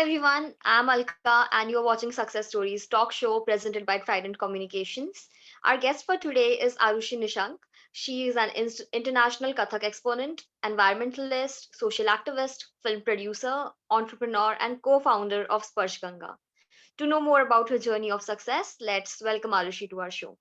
everyone, I'm Alka and you're watching Success Stories talk show presented by Trident Communications. Our guest for today is Arushi Nishank. She is an international Kathak exponent, environmentalist, social activist, film producer, entrepreneur, and co-founder of Sparsh Ganga. To know more about her journey of success, let's welcome Arushi to our show.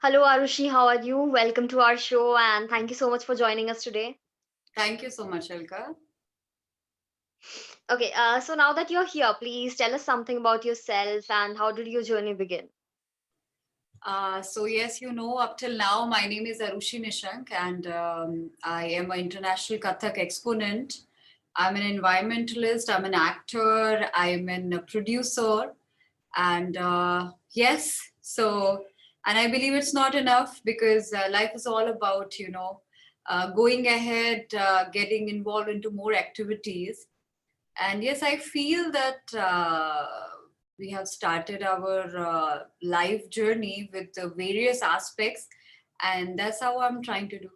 Hello Arushi, how are you? Welcome to our show and thank you so much for joining us today. Thank you so much, Alka. Okay, so now that you're here, please tell us something about yourself and how did your journey begin? So yes, up till now, my name is Arushi Nishank, and I am an international Kathak exponent. I'm an environmentalist. I'm an actor. I'm a producer, and yes, and I believe it's not enough because life is all about going ahead, getting involved into more activities. And yes, I feel that we have started our life journey with the various aspects, and that's how I'm trying to do.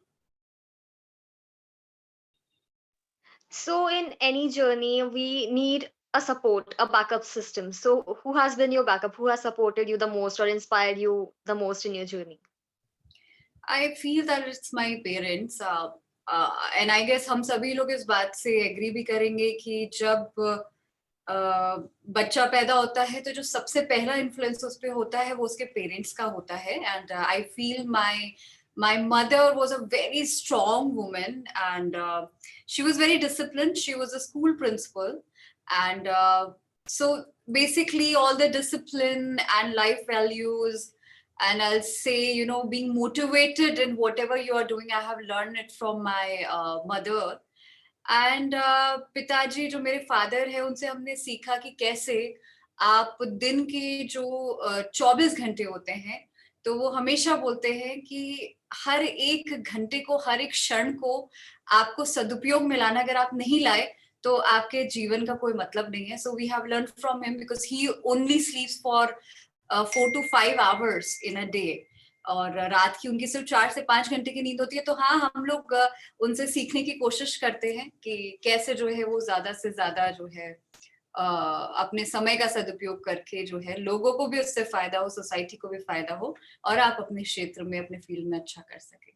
So, in any journey, we need a support, a backup system. So, who has been your backup? Who has supported you the most or inspired you the most in your journey? I feel that it's my parents, and I guess हम सभी लोग इस बात से agree भी करेंगे कि जब बच्चा पैदा होता है तो जो सबसे पहला इन्फ्लुएंस उस पे होता है वो उसके पेरेंट्स का होता है and I feel my mother was a very strong woman and she was very disciplined. She was a school principal and so basically all the discipline and life values, and I'll say being motivated in whatever you are doing, I have learned it from my mother. And पिताजी जो मेरे father है उनसे हमने सीखा कि कैसे आप दिन के जो 24 घंटे होते हैं तो वो हमेशा बोलते हैं कि हर एक घंटे को, हर एक क्षण को आपको सदुपयोग में लाना, अगर आप नहीं लाए तो आपके जीवन का कोई मतलब नहीं है. So we have learn from him because he only sleeps for 4 to 5 hours in a day और रात की उनकी सिर्फ 4 से 5 घंटे की नींद होती है. तो हाँ, हम लोग उनसे सीखने की कोशिश करते हैं कि कैसे जो है वो ज्यादा से ज्यादा जो है अपने समय का सदुपयोग करके जो है लोगों को भी उससे फायदा हो, सोसाइटी को भी फायदा हो और आप अपने क्षेत्र में, अपने फील्ड में अच्छा कर सके.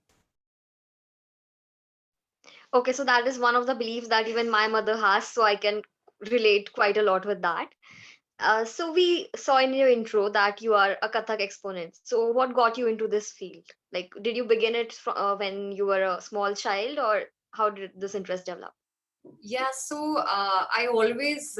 Okay, so that is one of the beliefs that even my mother has, so I can relate quite a lot with that. So we saw in your intro that you are a Kathak exponent. So what got you into this field? Like, did you begin it when you were a small child, or how did this interest develop? Yeah, so I always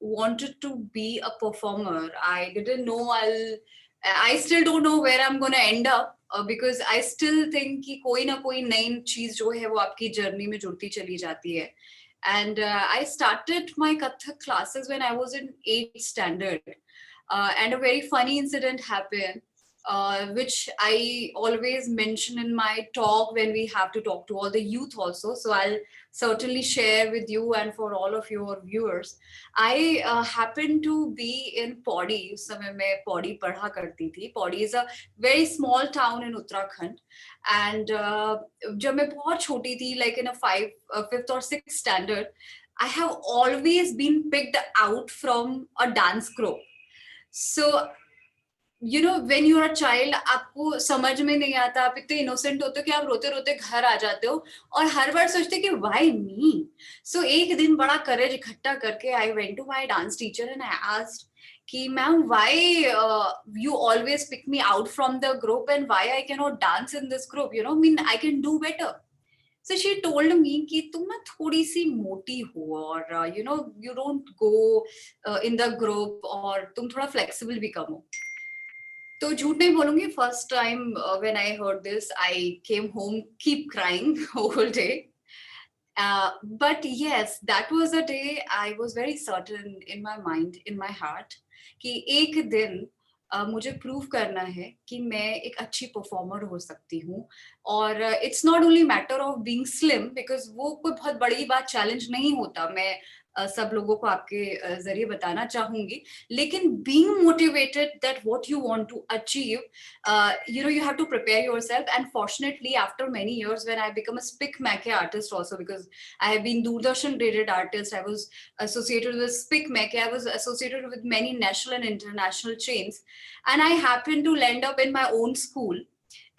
wanted to be a performer. I didn't know I still don't know where I'm going to end up because I still think कि कोई ना कोई नई चीज जो है वो आपकी जर्नी में जुड़ती चली जाती है. And I started my Kathak classes when I was in 8th standard. And a very funny incident happened, which I always mention in my talk when we have to talk to all the youth also. So I'll certainly share with you and for all of your viewers. I happen to be in Pauri. उस समय मैं पौड़ी पढ़ा करती थी. Pauri is a very small town in Uttarakhand. And जब मैं बहुत छोटी थी, like in a fifth or sixth standard, I have always been picked out from a dance group. So when you're a child, आपको समझ में नहीं आता, आप इतने इनोसेंट होते हो कि आप रोते रोते घर आ जाते हो और हर बार सोचते कि why me. So एक दिन बड़ा करेज इकट्ठा करके I went to my dance teacher and I asked कि ma'am why you always pick me out from the group and why I cannot dance in this group, I mean I can do better. So she told me कि तुम ना थोड़ी सी मोटी हो और you don't go in the group और तुम थोड़ा flexible भी कम हो. तो झूठ नहीं बोलूंगी, first time when I heard this I came home keep crying whole day. But yes, that was a day I was very certain in my mind, in my heart कि एक दिन मुझे प्रूव करना है कि मैं एक अच्छी परफॉर्मर हो सकती हूँ. और it's not only matter of being slim because वो कोई बहुत बड़ी बात चैलेंज नहीं होता. मैं सब लोगों को आपके जरिए बताना चाहूंगी. लेकिन being motivated that what you want to achieve, you have to prepare yourself. And fortunately, after many years, when I become a Spic Mackey artist also, because I have been Doordarshan graded artist, I was associated with Spic Mackey, I was associated with many national and international chains, and I happened to land up in my own school,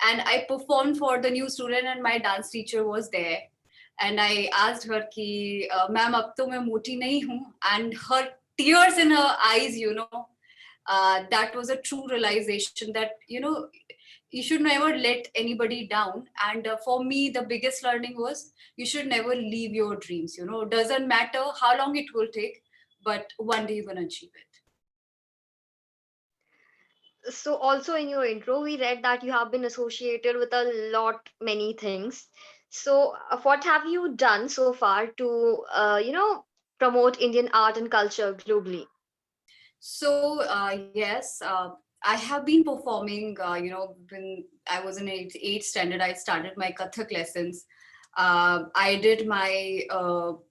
and I performed for the new student, and my dance teacher was there, and I asked her ki ma'am ab to main moti nahi hu, and her tears in her eyes, that was a true realization that you should never let anybody down. And for me, the biggest learning was you should never leave your dreams. Doesn't matter how long it will take, but one day you're gonna achieve it. So also in your intro, we read that you have been associated with a lot many things. So what have you done so far to promote Indian art and culture globally? So yes, I have been performing. When I was in eighth standard, I started my Kathak lessons. I did my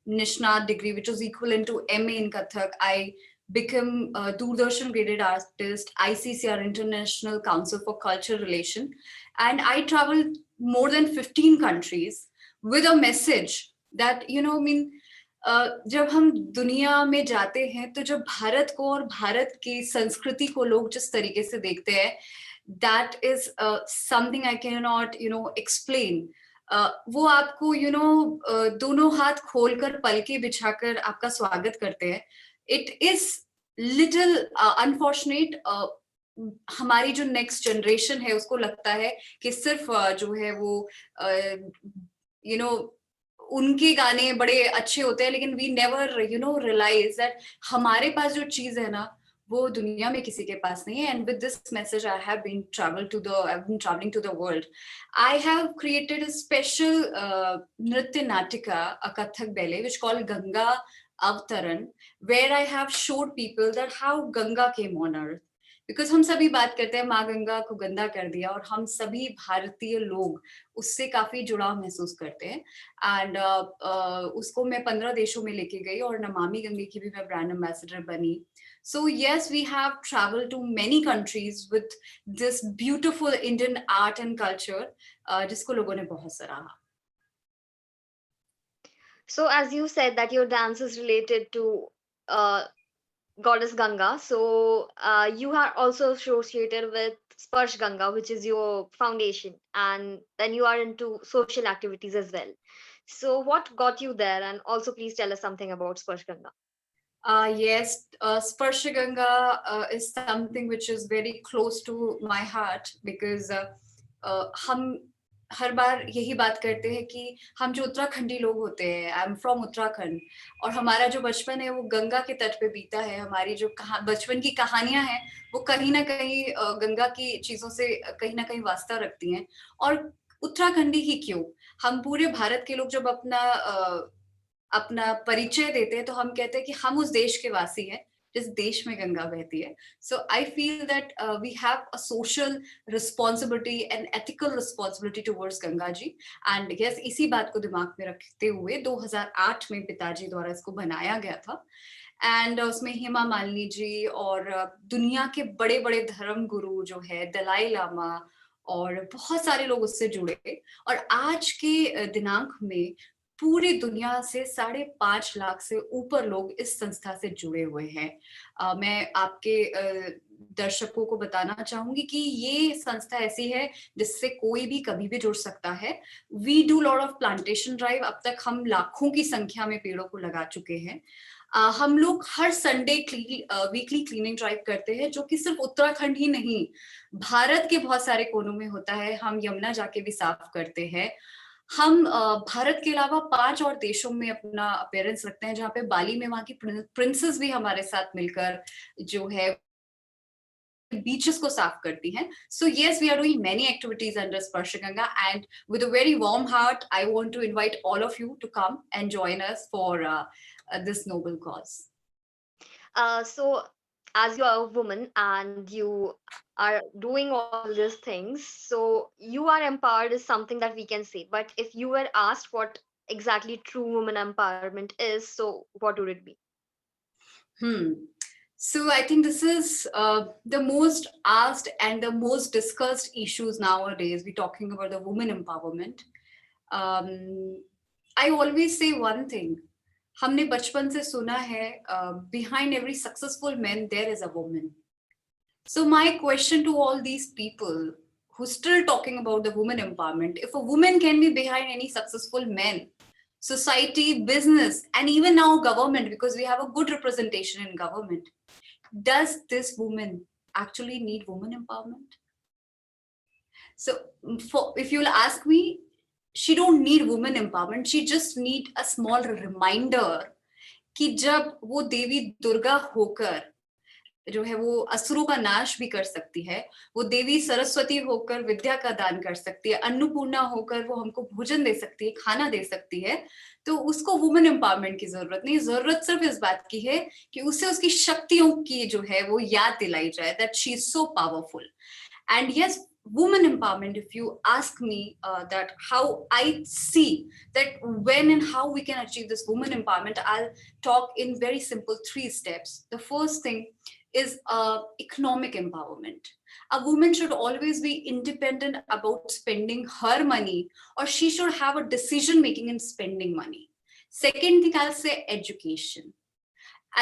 Nishnad degree, which was equivalent to MA in Kathak. I became a Doordarshan graded artist, ICCR International Council for Cultural Relation, and I traveled more than 15 countries with a message that जब हम दुनिया में जाते हैं तो जब भारत को और भारत की संस्कृति को लोग जिस तरीके से देखते हैं, that is something I cannot explain. वो आपको दोनों हाथ खोलकर पलके बिछाकर आपका स्वागत करते हैं. It is little unfortunate. हमारी जो नेक्स्ट जनरेशन है उसको लगता है कि सिर्फ जो है वो उनके गाने बड़े अच्छे होते हैं, लेकिन वी नेवर रियलाइज दैट हमारे पास जो चीज है ना वो दुनिया में किसी के पास नहीं है. And with this message I have been travelling to the world. I have created a special नृत्य नाटिका, a Kathak ballet which called Ganga Avataran, where I have showed people that how Ganga came on earth. Because हम सभी बात करते हैं माँ गंगा को गंदा कर दिया, और हम सभी भारतीय लोग उससे काफी जुड़ाव महसूस करते हैं. एंड उसको मैं 15 देशों में लेके गई, और नमामि गंगे की भी मैं ब्रांड एम्बेसडर बनी. So yes, we have travel to many countries with this beautiful Indian art and culture, जिसको लोगों ने बहुत सराहा. So as you said that your dance is related to goddess Ganga, so you are also associated with Sparsh Ganga, which is your foundation, and then you are into social activities as well. So what got you there, and also please tell us something about Sparsh Ganga. Yes, Sparsha Ganga is something which is very close to my heart, because हम हर बार यही बात करते हैं कि हम जो उत्तराखंडी लोग होते हैं, आई एम फ्रॉम उत्तराखंड, और हमारा जो बचपन है वो गंगा के तट पे बीता है. हमारी जो बचपन की कहानियां हैं वो कहीं ना कहीं गंगा की चीजों से कहीं ना कहीं वास्ता रखती हैं. और उत्तराखंडी ही क्यों, हम पूरे भारत के लोग जब अपना परिचय देते हैं तो हम कहते हैं कि हम उस देश के वासी हैं जिस देश में गंगा बहती है. So I feel that we have a social responsibility and ethical responsibility towards Ganga ji. And yes, इसी बात को दिमाग में रखते हुए 2008 में पिताजी द्वारा इसको बनाया गया था. एंड उसमें हेमा मालिनी जी और दुनिया के बड़े बड़े धर्म गुरु जो है दलाई लामा और बहुत सारे लोग उससे जुड़े. और आज के दिनांक में पूरी दुनिया से 5.5 लाख से ऊपर लोग इस संस्था से जुड़े हुए हैं. मैं आपके दर्शकों को बताना चाहूंगी कि ये संस्था ऐसी है जिससे कोई भी कभी भी जुड़ सकता है. We do lot of plantation drive. अब तक हम लाखों की संख्या में पेड़ों को लगा चुके हैं. हम लोग हर संडे वीकली क्लीनिंग ड्राइव करते हैं, जो कि सिर्फ उत्तराखंड ही नहीं भारत के बहुत सारे कोनों में होता है. हम यमुना जाके भी साफ करते हैं. हम भारत के अलावा 5 और देशों में अपना अपीयरेंस रखते हैं, जहाँ पे बाली में वहां की प्रिंसेस भी हमारे साथ मिलकर जो है बीचेस को साफ करती हैं. सो yes, we are doing many activities under Sparsha Ganga, and with a very warm heart I want to invite all of you to come and join us for this noble cause. So as you are a woman and you are doing all these things, so you are empowered is something that we can say. But if you were asked what exactly true woman empowerment is, so what would it be? Hmm. So I think this is the most asked and the most discussed issues nowadays. We're talking about the woman empowerment. Um, I always say one thing. हमने बचपन से सुना है behind every successful man there is a woman. So my question to all these people who still talking about the woman empowerment, if a woman can be behind any successful man, society, business, and even now government, because we have a good representation in government, does this woman actually need woman empowerment? So if you'll ask me, she don't need woman empowerment. She just need a small reminder कि जब वो देवी दुर्गा होकर जो है वो असुरों का नाश भी कर सकती है, वो देवी सरस्वती होकर विद्या का दान कर सकती है, अन्नपूर्णा होकर वो हमको भोजन दे सकती है, खाना दे सकती है, तो उसको वुमेन एम्पावरमेंट की जरूरत नहीं, जरूरत सिर्फ इस बात की है कि उसे उसकी शक्तियों की जो है वो याद दिलाई जाए, that she is so powerful. And yes, woman empowerment, if you ask me, that how I see that when and how we can achieve this woman empowerment, I'll talk in very simple 3 steps. The first thing is economic empowerment. A woman should always be independent about spending her money, or she should have a decision making in spending money. Second thing, I'll say education.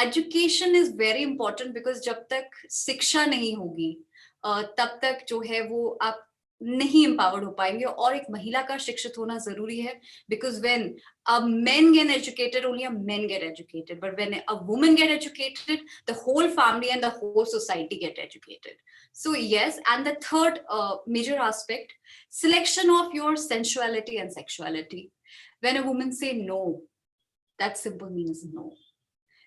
Education is very important because जब तक शिक्षा नहीं होगी तब तक जो है वो आप नहीं empowered हो पाएंगे, और एक महिला का शिक्षित होना जरूरी है, because when a men get educated, only a men get educated, but when a woman get educated, the whole family and the whole society get educated. So yes, and the third major aspect, selection of your sensuality and sexuality. When a woman say no, that simple means no.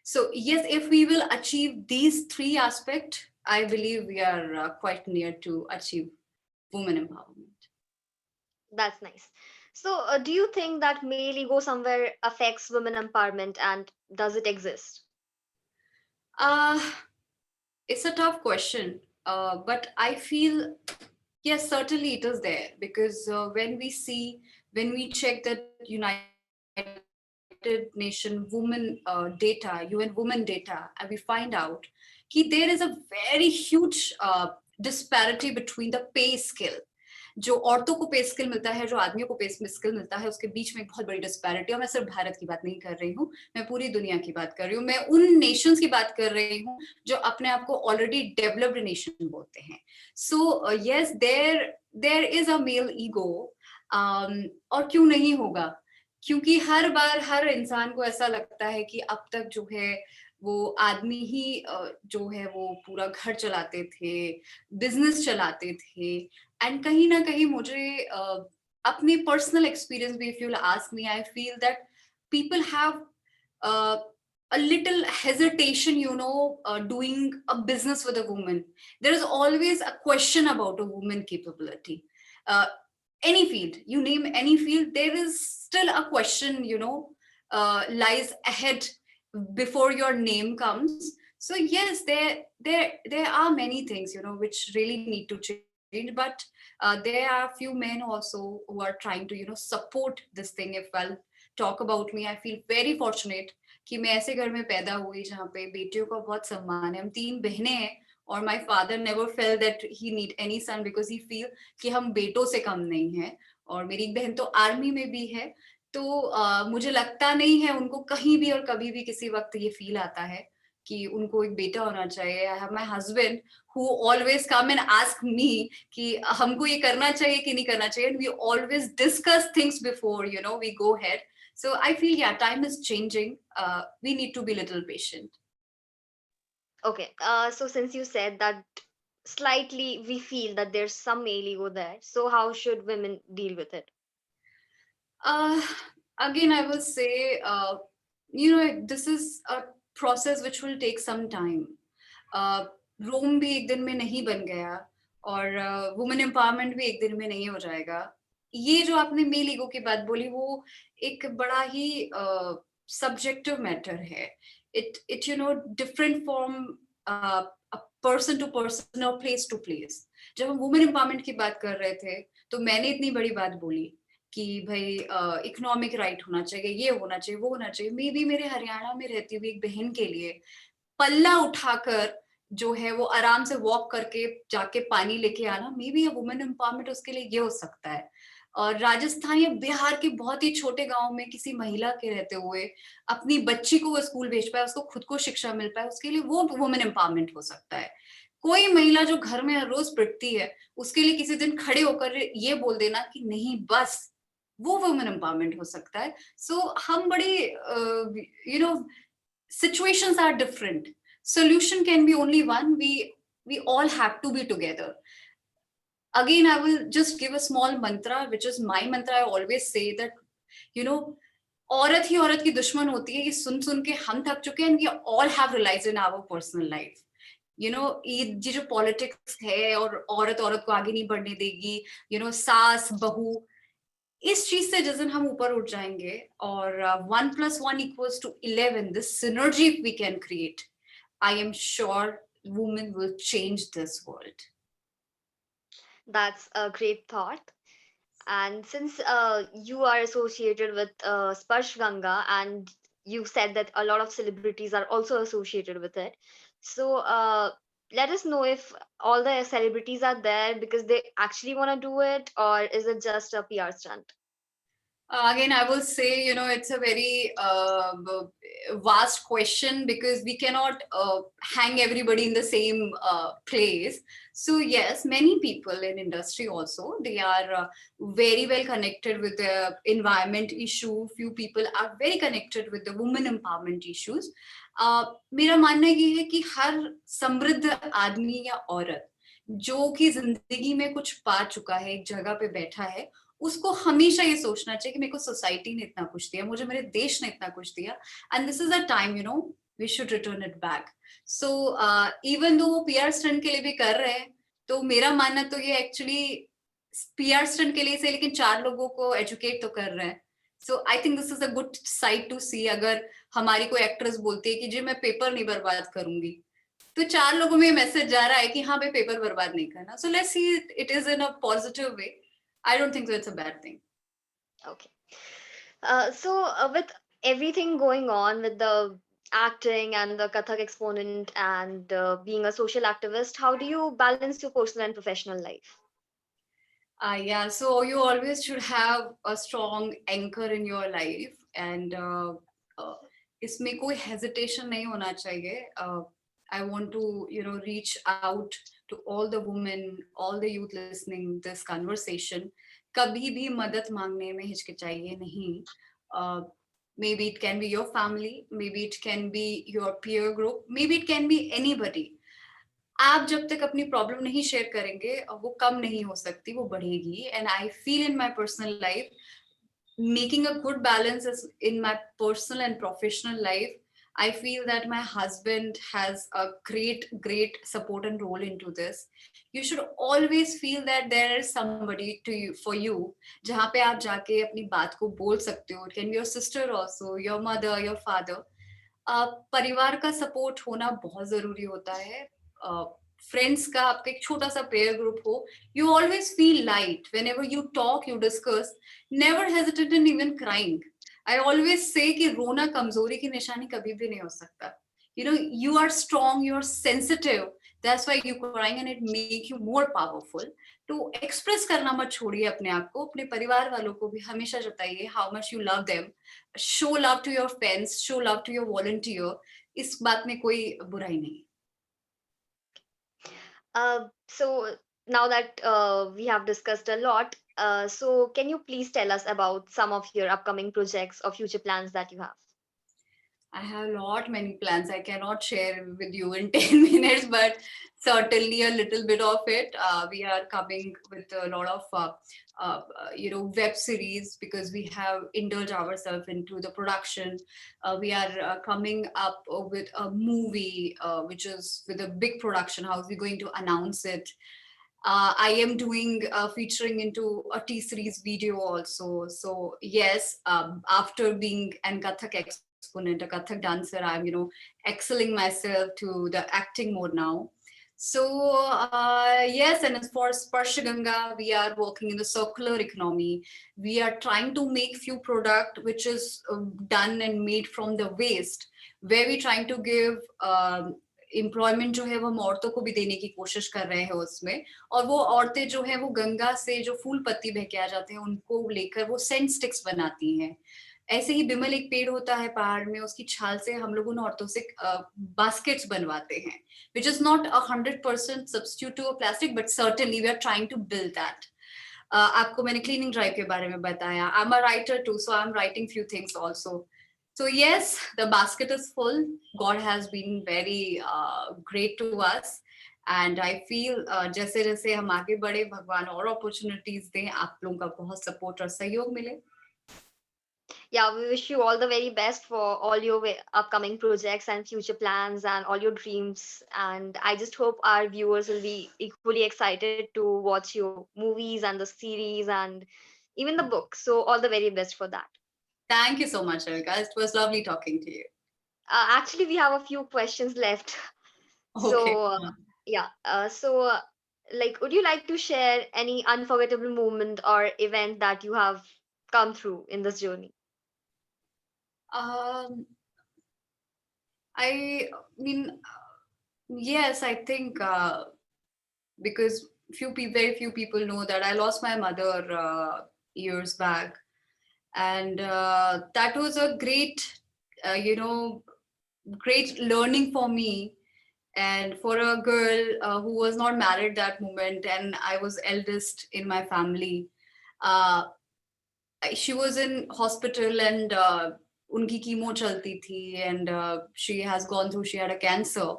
So yes, if we will achieve these 3 aspects, I believe we are quite near to achieve women empowerment. That's nice. So, do you think that male ego somewhere affects women empowerment, and does it exist? Uh, it's a tough question, but I feel yes, certainly it is there, because when we check the United Nation women data, UN women data, and we find out that there is a very huge disparity between the pay scale. जो औरतों को पे skill मिलता है, जो आदमियों को पे स्किल मिलता है, उसके बीच में एक बहुत बड़ी डिस्पैरिटी है. और मैं सिर्फ भारत की बात नहीं कर रही हूँ, मैं पूरी दुनिया की बात कर रही हूँ, मैं उन नेशंस की बात कर रही हूँ जो अपने आप को ऑलरेडी डेवलप्ड नेशन बोलते हैं. So yes, there is a male ego. और क्यों नहीं होगा, क्योंकि हर बार हर इंसान को ऐसा लगता है कि अब तक जो है वो आदमी ही जो है वो पूरा घर चलाते थे, बिजनेस चलाते थे. एंड कहीं ना कहीं मुझे अपनी पर्सनल एक्सपीरियंस भी, if you ask me, I feel that people have a little hesitation, doing a business with a woman. There is always a question about a woman capability. Any field, you name any field, there is still a question, lies ahead before your name comes. So yes, there are many things, which really need to change, but there are a few men also who are trying to, support this thing. If I'll talk about me, I feel very fortunate कि मैं ऐसे घर में पैदा हुई जहाँ पे बेटियों का बहुत सम्मान है. हम 3 बहनें हैं, और my father never felt that he need any son because he feel कि हम बेटों से कम नहीं है. और मेरी एक बहन तो आर्मी में भी है, तो मुझे लगता नहीं है उनको कहीं भी और कभी भी किसी वक्त ये फील आता है कि उनको एक बेटा होना चाहिए. I have my husband who always come and ask me कि हमको ये करना चाहिए कि नहीं करना चाहिए, and we always discuss things before we go ahead. So I feel, yeah, time is changing. We need to be a little patient. Okay, so since you said that slightly we feel that there's some male ego there, so how should women deal with it? Uh, Again, I will say, this is a process which will take some time. रोम भी एक दिन में नहीं बन गया, और women empowerment भी एक दिन में नहीं हो जाएगा. ये जो आपने मेल ईगो की बात बोली, वो एक बड़ा ही सब्जेक्टिव मैटर है. It different from person to person और प्लेस टू प्लेस. जब हम वुमेन एम्पावरमेंट की बात कर रहे थे, तो मैंने इतनी बड़ी बात बोली कि भाई इकोनॉमिक राइट होना चाहिए, ये होना चाहिए, वो होना चाहिए, मे बी मेरे हरियाणा में रहती हुई एक बहन के लिए पल्ला उठाकर जो है वो आराम से वॉक करके जाके पानी लेके आना, मे बी वुमेन एम्पावरमेंट उसके लिए ये हो सकता है। और राजस्थान या बिहार के बहुत ही छोटे गांव में किसी महिला के रहते हुए अपनी बच्ची को वो स्कूल भेज पाए, उसको खुद को शिक्षा मिल पाए, उसके लिए वो वुमेन एम्पावरमेंट हो सकता है। कोई महिला जो घर में हर रोज पिटती है, उसके लिए किसी दिन खड़े होकर ये बोल देना कि नहीं बस, वो वुमेन एम्पावरमेंट हो सकता है। सो हम बड़ी you know situations are different, solution can be only one, we all have to be together. Again, I will just give a small mantra, which is my mantra. I always say that, you know, औरत ही औरत की दुश्मन होती है, ये सुन सुन के हम थक चुके हैं, and we all have realized in our personal life. You know, ये जो पॉलिटिक्स है और औरत औरत को आगे नहीं बढ़ने देगी, you know, सास बहू, इस चीज से जिस दिन हम ऊपर उठ जाएंगे और 1+1=11, this synergy we can create, I am sure women will change this world. That's a great thought. And since you are associated with Sparsh Ganga, and you said that a lot of celebrities are also associated with it, so let us know if all the celebrities are there because they actually want to do it, or is it just a PR stunt? Again, I will say, you know, it's a very vast question because we cannot hang everybody in the same place. So yes, many people in industry also, they are very well connected with the environment issue. Few people are very connected with the women empowerment issues. मेरा मानना ये है कि हर समृद्ध आदमी या औरत जो कि जिंदगी में कुछ पा चुका है, एक जगह पे बैठा है, उसको हमेशा ये सोचना चाहिए कि मेरे को सोसाइटी ने इतना कुछ दिया, मुझे मेरे देश ने इतना कुछ दिया, and this is a time, you know, we should return it back. So even though वो पीआर स्टंट के लिए भी कर रहे हैं, तो मेरा मानना तो ये एक्चुअली पीआर स्टंट के लिए से, लेकिन 4 लोगों को एजुकेट तो कर रहे हैं. So I think this is a good side to see. अगर हमारी कोई एक्ट्रेस बोलती है कि जी मैं पेपर नहीं बर्बाद करूंगी, तो 4 लोगों में मैसेज जा रहा है कि हाँ भाई पेपर बर्बाद नहीं करना. So let's see it is in a positive way. I don't think so it's a bad thing. Okay. So with everything going on with the acting and the Kathak exponent and being a social activist, how do you balance your personal and professional life? Yeah, so you always should have a strong anchor in your life, and इसमें कोई hesitation नहीं होना चाहिए. I want to, you know, reach out to all the women, all the youth listening this conversation. कभी भी मदद मांगने में हिचकिचाइए नहीं. Maybe it can be your family, maybe it can be your peer group, maybe it can be anybody. आप जब तक अपनी प्रॉब्लम नहीं शेयर करेंगे वो कम नहीं हो सकती, वो बढ़ेगी. And I feel in my personal life making a good balance is in my personal and professional life. I feel that my husband has a great support and role into this. You should always feel that there is somebody to you, for you, जहाँ पे आप जाके अपनी बात को बोल सकते हो. It can be your sister also, your mother, your father. परिवार का सपोर्ट होना बहुत जरूरी होता है. फ्रेंड्स का आपका एक छोटा सा पेयर ग्रुप हो, you always feel light when ever you talk, you discuss. Never hesitate in even crying. I always से कि रोना कमजोरी की निशानी कभी भी नहीं हो सकता. You know, you are strong, you are sensitive, that's why you crying and it make you more powerful. तो एक्सप्रेस करना मत छोड़िए अपने आप को. अपने परिवार वालों को भी हमेशा जताइए how much you love them. Show love to your friends, show love to your volunteer. इस बात में कोई बुराई नहीं. So now that we have discussed a lot, so can you please tell us about some of your upcoming projects or future plans that you have? I have many plans. I cannot share with you in 10 minutes, but certainly a little bit of it. We are coming with a lot of, you know, web series because we have indulged ourselves into the production. We are coming up with a movie, which is with a big production house. We're going to announce it. I am doing featuring into a T-series video also. So yes, after being an Kathak exponent, a Kathak dancer, I'm, you know, excelling myself to the acting mode now. So yes, and as for Sparsha Ganga, we are working in the circular economy. We are trying to make few product which is done and made from the waste, where we trying to give employment जो है वो हम औरतों को भी देने की कोशिश कर रहे हैं उसमें। और वो औरतें जो है वो गंगा से जो फूल पत्ती बह के आ जाते हैं उनको लेकर वो सेंट स्टिक्स बनाती हैं। ऐसे ही बिमल एक पेड़ होता है पहाड़ में, उसकी छाल से हम लोग उन औरतों से बास्केट्स बनवाते हैं, which is not 100% substitute to a plastic, but certainly we are trying to build that. आपको मैंने क्लीनिंग ड्राइव के बारे में बताया। I'm a writer too, so I'm writing few things also. So yes, the basket is full. God has been very great to us, and I feel जैसे जैसे हम आगे बढ़े भगवान और opportunities दें, आप लोगों का बहुत support और सहयोग मिले। Yeah, we wish you all the very best for all your upcoming projects and future plans and all your dreams. And I just hope our viewers will be equally excited to watch your movies and the series and even the book. So, all the very best for that. Thank you so much, Erika. It was lovely talking to you. Actually, we have a few questions left. Okay. So, yeah. Like, would you like to share any unforgettable moment or event that you have come through in this journey? I mean, yes, I think because very few people know that I lost my mother years back, and that was a great, great learning for me. And for a girl who was not married that moment, and I was eldest in my family, uh, she was in hospital and उनकी chemo चलती थी and she has gone through, she had a cancer.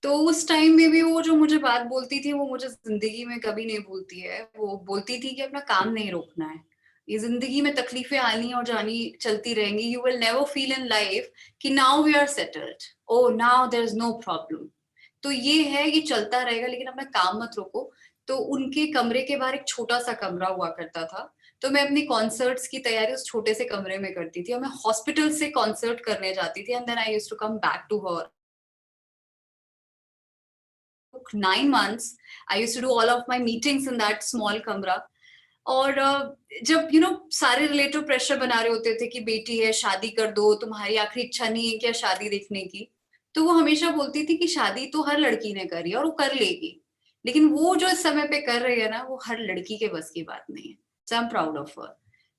तो उस time में भी वो जो मुझे बात बोलती थी वो मुझे जिंदगी में कभी नहीं भूलती है। वो बोलती थी कि अपना काम नहीं रोकना है, ये जिंदगी में तकलीफें आनी और जानी चलती रहेंगी। You will never feel in life कि now we are settled, oh now there is no problem. तो ये है, ये चलता रहेगा लेकिन अपना काम मत रोको। तो उनके कमरे के बाहर एक छोटा सा कमरा हुआ करता था, तो मैं अपनी कॉन्सर्ट्स की तैयारी उस छोटे से कमरे में करती थी और मैं हॉस्पिटल से कॉन्सर्ट करने जाती थी and then I used to come back to her. 9 months I used to do all of my meetings in that small कमरा। और जब सारे रिलेटिव प्रेशर बना रहे होते थे कि बेटी है शादी कर दो, तुम्हारी आखिरी इच्छा नहीं है क्या शादी देखने की, तो वो हमेशा बोलती थी कि शादी तो हर लड़की ने करी और वो कर लेगी, लेकिन वो जो इस समय पे कर रही है ना वो हर लड़की के बस की बात नहीं है। So I'm proud of her.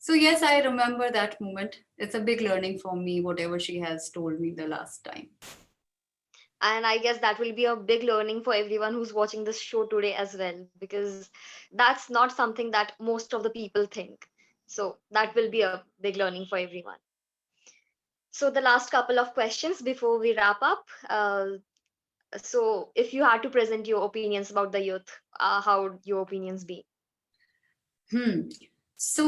So yes, I remember that moment. It's a big learning for me, whatever she has told me the last time. And I guess that will be a big learning for everyone who's watching this show today as well, because that's not something that most of the people think. So that will be a big learning for everyone. So the last couple of questions before we wrap up. So if you had to present your opinions about the youth, how would your opinions be? So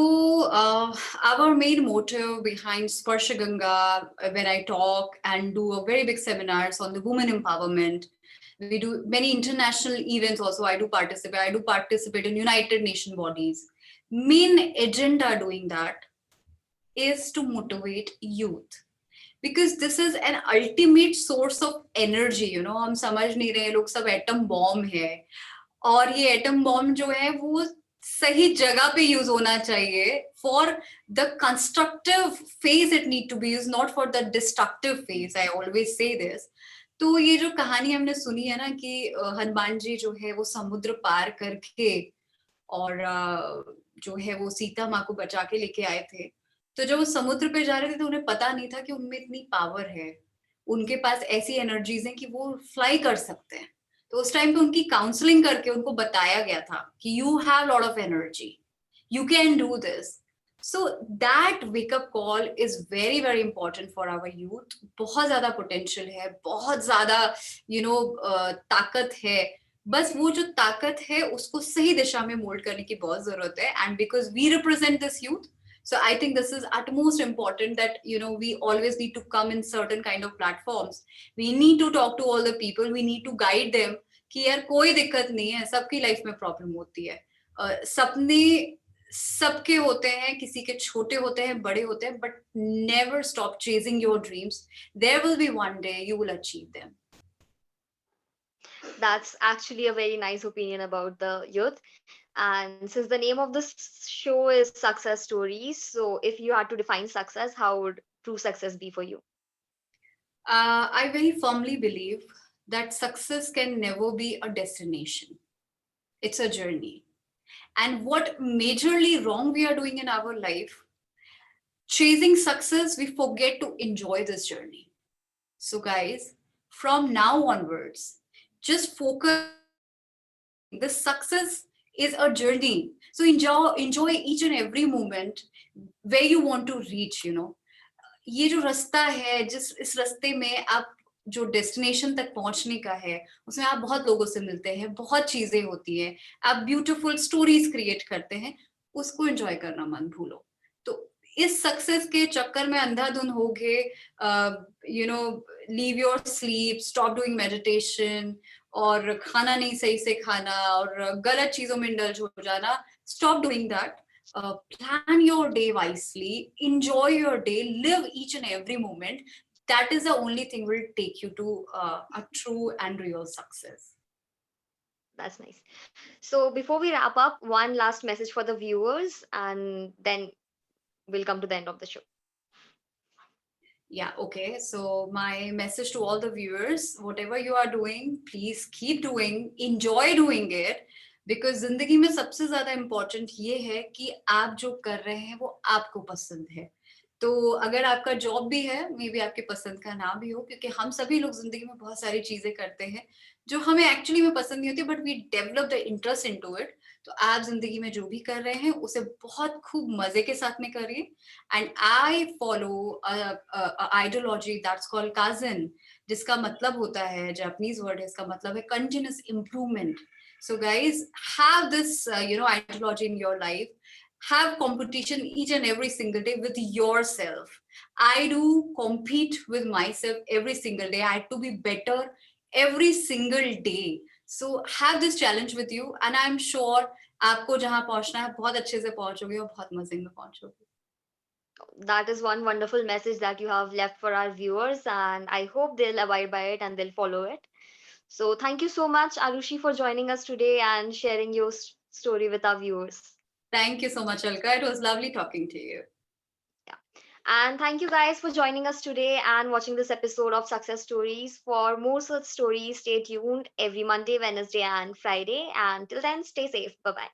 our main motto behind Sparsha Ganga, when I talk and do a very big seminars on the women empowerment, we do many international events also. I do participate in United Nation bodies. Main agenda doing that is to motivate youth, because this is an ultimate source of energy. हम समझ नहीं रहे, लोग सब atom bomb है, और ये atom bomb जो है वो सही जगह पे यूज होना चाहिए for the constructive phase. It need to be use, not for the destructive phase. I always say this. तो ये जो कहानी हमने सुनी है ना कि हनुमान जी जो है वो समुद्र पार करके और जो है वो सीता माँ को बचा के लेके आए थे, तो जब वो समुद्र पे जा रहे थे तो उन्हें पता नहीं था कि उनमें इतनी पावर है, उनके पास ऐसी एनर्जीज हैं कि वो फ्लाई कर सकते हैं। तो उस टाइम पे उनकी काउंसलिंग करके उनको बताया गया था कि you have lot of energy, you can do this. So that wake up call is very very important for our youth. बहुत ज्यादा पोटेंशियल है, बहुत ज्यादा ताकत है, बस वो जो ताकत है उसको सही दिशा में मोल्ड करने की बहुत जरूरत है। And because we represent this youth, so I think this is utmost important that we always need to come in certain kind of platforms. We need to talk to all the people, we need to guide them कि यार कोई दिक्कत नहीं है, सबकी life में problem होती है, सपने सबके होते हैं, किसी के छोटे होते हैं, बड़े होते हैं, but never stop chasing your dreams. There will be one day you will achieve them. That's actually a very nice opinion about the youth. And since the name of this show is Success Stories, so if you had to define success, how would true success be for you? I very firmly believe that success can never be a destination. It's a journey. And what majorly wrong we are doing in our life, chasing success, we forget to enjoy this journey. So, guys, from now onwards, just focus on enjoying. This success is a journey. So enjoy each and every moment where you want to reach, you know. ये जो रास्ता है, जिस इस रास्ते में आप जो डेस्टिनेशन तक पहुंचने का है, उसमें आप बहुत लोगों से मिलते हैं, बहुत चीजें होती हैं, आप ब्यूटीफुल स्टोरीज क्रिएट करते हैं, उसको एंजॉय करना मत भूलो। तो इस सक्सेस के चक्कर में अंधाधुंध हो गए, you know, leave your sleep, stop doing meditation, और खाना नहीं सही से खाना और गलत चीजों में इंडल्ज हो जाना, stop doing that. Plan your day wisely, enjoy your day, live each and every moment. That is the only thing will take you to a true and real success. That's nice. So before we wrap up, one last message for the viewers, and then we'll come to the end of the show. Yeah, okay. So my message to all the viewers, whatever you are doing, please keep doing, enjoy doing it. Because जिंदगी में सबसे ज्यादा important ये है कि आप जो कर रहे हैं वो आपको पसंद है। तो अगर आपका जॉब भी है, मे बी आपके पसंद का ना भी हो, क्योंकि हम सभी लोग जिंदगी में बहुत सारी चीजें करते हैं जो हमें एक्चुअली में पसंद नहीं होती, but we develop the interest into it. तो आप जिंदगी में जो भी कर रहे हैं उसे बहुत खूब मजे के साथ में करिए। And I follow ideology that's called kaizen, जिसका मतलब होता है, जापानीज वर्ड है, इसका मतलब है continuous improvement. So guys, have this ideology in your life. Have competition each and every single day with yourself. I do compete with myself every single day. I have to be better every single day. So have this challenge with you, and I'm sure आपको जहाँ पहुँचना है बहुत अच्छे से पहुँचोगे और बहुत मजे में पहुँचोगे। That is one wonderful message that you have left for our viewers, and I hope they'll abide by it and they'll follow it. So thank you so much, Arushi, for joining us today and sharing your story with our viewers. Thank you so much, Alka. It was lovely talking to you. Yeah. And thank you guys for joining us today and watching this episode of Success Stories. For more such stories, stay tuned every Monday, Wednesday, and Friday. And till then, stay safe. Bye bye.